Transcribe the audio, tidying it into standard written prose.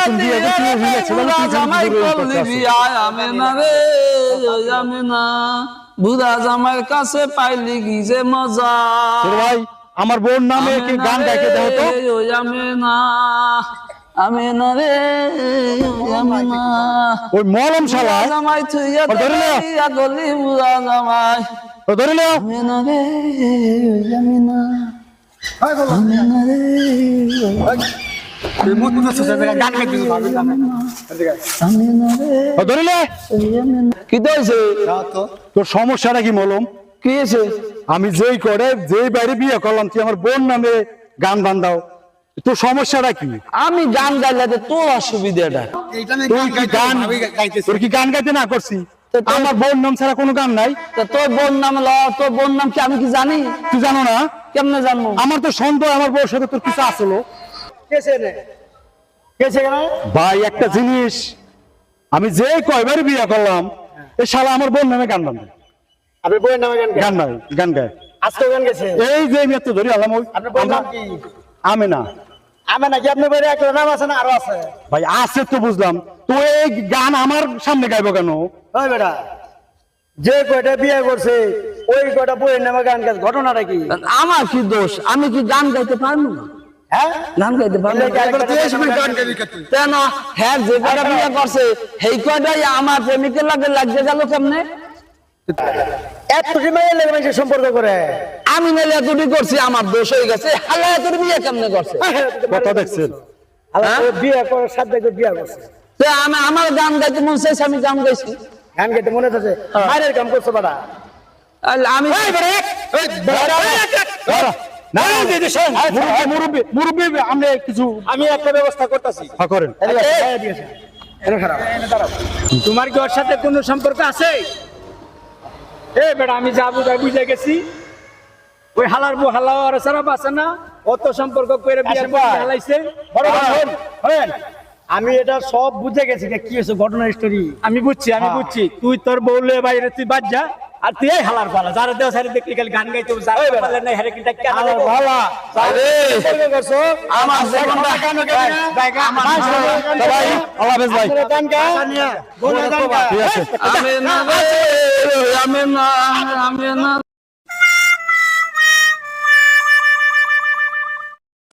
নতুন বিয়ে করতে হয়েছে জামাই করলি বিয়া আমি না রে আমি না বুড়া জামাই কাছে পাইলি কি যে মজা ভাই আমার বোন নামে কি গান গাইতে দাও তো আমি না রে আমি না ওই মলম শালা জামাই থুইয়া গলি বুড়া জামাই ধরে নাও আমি না রে আমি না আমি না রে ধরে নে কি হয়েছে তোর সমস্যাটা কি মলম কি হয়েছে আমি যেই বাইরে বিয়ে করলাম তুই আমার বোন নামে গান বান্ধাও তোর সমস্যাটা কি আমি গান গাইলে তোর অসুবিধাটা তোর কি গান গাইতে না করছি আমার বোন নাম ছাড়া কোনো গান নাই তোর বোন নাম তোর বোন নাম কি আমি কি জানি তুই জানো না কেমনে জানবো আমার তো সন্দেহ আমার বউর সাথে তোর কিছু আসলো ভাই একটা জিনিস আমি যে কয়বার বিয়ে করলাম এই শালা আমার বোন নামে গান বান্ধে আপনি বইয়ের নামে গান গায় আজকে গান গেছে এই যে আমি এত ধরি আলাম আপনার বইয়ের নাম কি আমি না আমি নাকি আপনার বইয়ের একটা নাম আছে না আরো আছে ভাই আছে তো বুঝলাম তো এই গান আমার সামনে গাইবো কেন ওই বেটা যে কয়টা বিয়ে করছে ওই কয়টা বইয়ের নামে গান গাছ ঘটনাটা কি আমার কি দোষ আমি কি গান গাইতে পারবো না হ্যাঁ গান গাইতে পারবো কেন হ্যাঁ যে কয়টা বিয়ে করছে সেই কয়টাই আমার প্রেমিকের লাগে লাগতে গেল কেমনে এত সময় লেগে মানুষের সম্পর্ক করে আমি নাহলে এতটি করছি আমার দোষ হয়ে গেছে হালা এতটি বিয়ে কেমনে করছে কথা দেখছেন বিয়ে করার সাথে বিয়ে করছে আমি আমার গান গাইতে মন চাইছে আমি গান গাইছি গান গাইতে মনে আছে বাইরের কাম করছো বাড়া আমি আমি একটা ব্যবস্থা করতেছি করেন তোমার কি ওর সাথে কোনো সম্পর্ক আছে এ বেটা আমি যা বুঝে গেছি ওই হালার বউ হালা আর সারা আছে না অত সম্পর্ক করে বিয়ে হালাইছে আমি এটা সব বুঝে গেছি কি হয়েছে ঘটনা স্টোরি আমি বুঝছি তুই তোর বউলে বাইরে তুই বাদ যা আর তুই হালার পালা যারা দেও সারি দেখলি খালি গান গাইতে পারলে না হেরে কিটা কেন ভালো আরে করছো আমার জীবনটা কেন ভাই আল্লাহ হাফেজ ভাই গান গা বলে গান গা ঠিক আছে আমি না